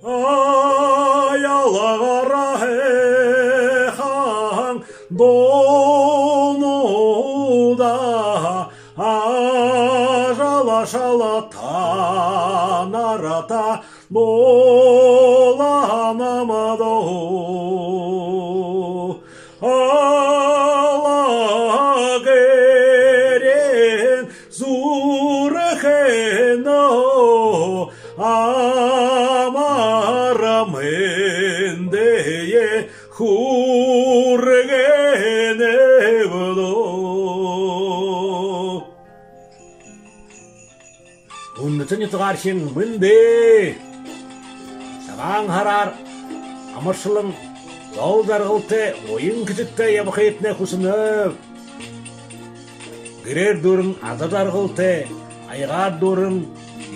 Ayalagara hehan donuda ajala şala tanarata dolanamado alageren zurheno amaramendeye hurgene budo. Unutun yutugarşin mındı. Sağan harar amarşılın yol dargıltı oyun küçükte yabıkayetine kusunub. Girer durun adı dargıltı, aygar durun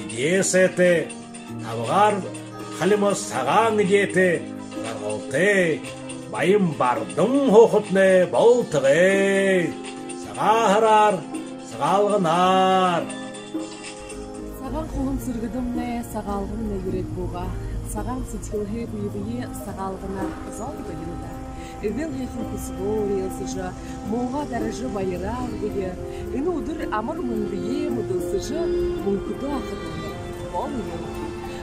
ideye seti, tabgar halimos sağan ideyeti dargıltı, bayım bardım hoğutne boltığı. Sağa harar, sağalgınar. Саған қолын сүргідім не, сағалғым не керек буға. Саған сетілге бұйбүйе сағалғына залды енді. Эвел хехін кусгорился же, моға дәріжі байырар бұйы. Үні ұдыр амыр мұндые мұдылсы же, мұнкуды ақытыны. Ол енді.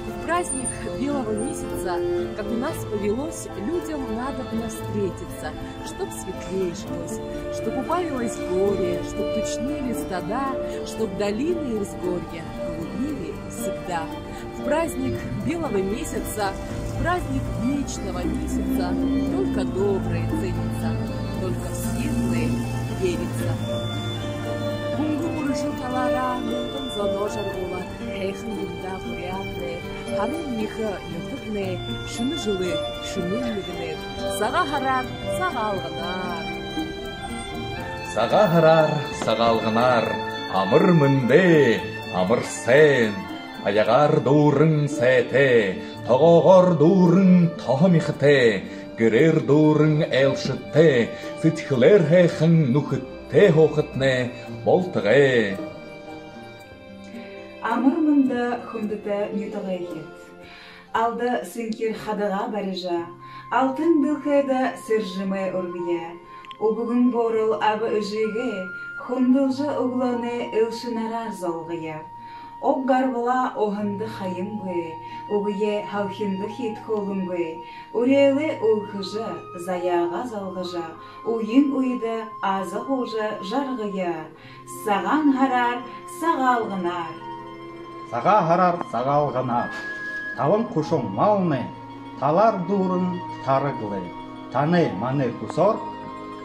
В праздник белого месяца, как у нас повелось, людям надо было встретиться, чтоб светлее жилось, чтоб убавилось горе, чтоб тучнели стада, чтоб долины и взгорья голубели всегда. В праздник белого месяца, в праздник вечного месяца только доброе ценится, только в светлое верится. Кунгу буржу талара, ментон заножар була, хейхн юнда бурятны, харун михы юртыкны, шыны жылы, шыны мигны, саға харар, саға алғынар. Саға харар, саға алғынар, амыр мынды, амыр сен, аяғар дурын сәте, тоғығар дурын тоғы михыте, гірер дурын әлшітте, сітхілер хейхн нүхітте хоқытне болтығы. Амыр мында хүндіті нютығы ехет. Алды сынкер хадыға барыжа, алтын білхеді сіржімі ұрғыя. О бүгін борыл абы үжігі, хүнділжі ұғланы үлшінарар залғыя. Оқ гарбыла оғынды қайым бұй, оғые халхинды хит қолым бұй. Үрелі ұлқыжы, заяға залғыжа, ойын ойды азы қожы жарғыя. Саған харар, сағалғынар. Саға харар, сағалғынар. Тавын құшың малны, талар дұрын тарығылы. Таны маны күсор,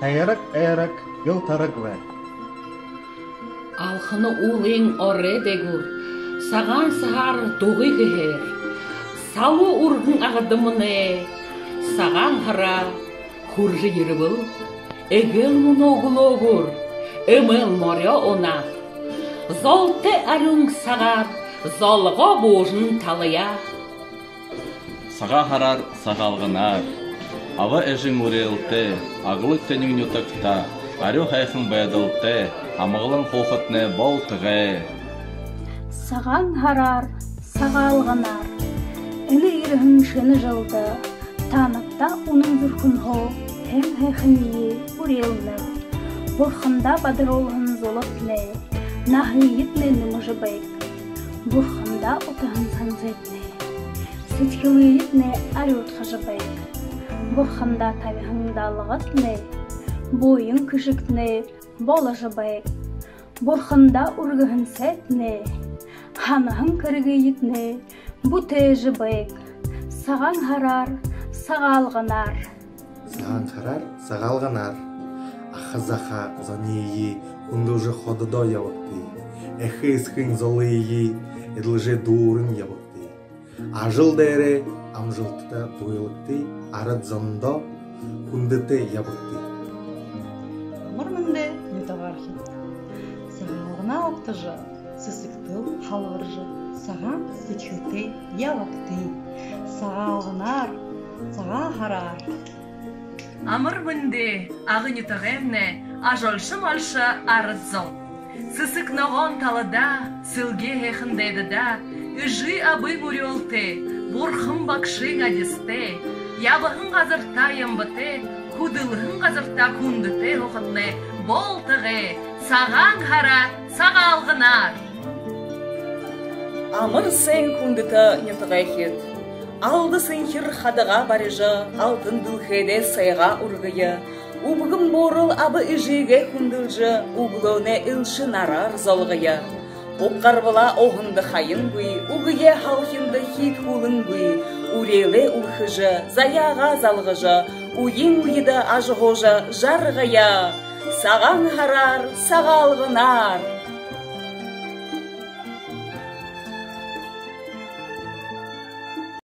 тайырық-айырық елтарығылы. Алхыны улың оры дегур, саған сағар доғы кехер. Салы ұрғын ағыдымыны, саған хара, хуржы ерібіл. Эгел мұногыл оғыр, өміл моря она. Золты арың сағар, золға божын талыя. Саға харар, сағалғынар. Ава әжің үрелті, ағылық тәнің нютықта, арю хайхын баядылты, амығылын хоқытны болтығы. Саған харар, сағалғынар. Әлі ирігін шыны жылды, танықта оның зүркін хо, әм хайхыние үрелні. Бұрхында бадыр олғын золытны, нахлиетні нымыжы байк. Бұрхында ұтығын санзетні, сетхілиетні арют қажы байк. Бұрхында табиғындалығытны, бойын күшіктні, болажы байк. Бұрхында ұрғығын сәтні, ханығын кіргейетні, бұтежі байк. Саған харар, сағалғынар. Саған харар, сағалғынар. Ахазаха занеї, ундужы ходыдо явыкты. Эхискин золыйи, эдлже дурын явыкты. Ажыл дәрі, амжылтыда дуйлыкты, арад зондо, хундыты явыкты. Мұрмынды нетавархи. Сағалғына оқтыжы, сысықтыл халғыржы, саған сычыты явыкты. Сағалғынар, саға харар. Амырмынды ағыны тағемне ажолшы-малшы арыдзол. Сысық ноғон талыда, сылге хехіндейді да, үжі абы бұрелті, Бурхым бакшың адесте, ябығын қазырта ембіте, кудылығын қазырта күндіте оқытне, болтығы, саған қара, сағалғынар. Амыр сен күндіті нетіғайхет. Алды сынхир хадыға барыжы, алтын дүлхеде сайға ұрғыйы. Убығым борыл абы үжіге күнділжі, углоне үлшін арар золғыйы. Оққарбыла оғынды хайын бұй, уғые халхинды хит хулын бұй, уреле ұлхыжы, заяға залғыжы, уйын ұйыды ажығожы жарғыя. Саған харар, сағалғынар.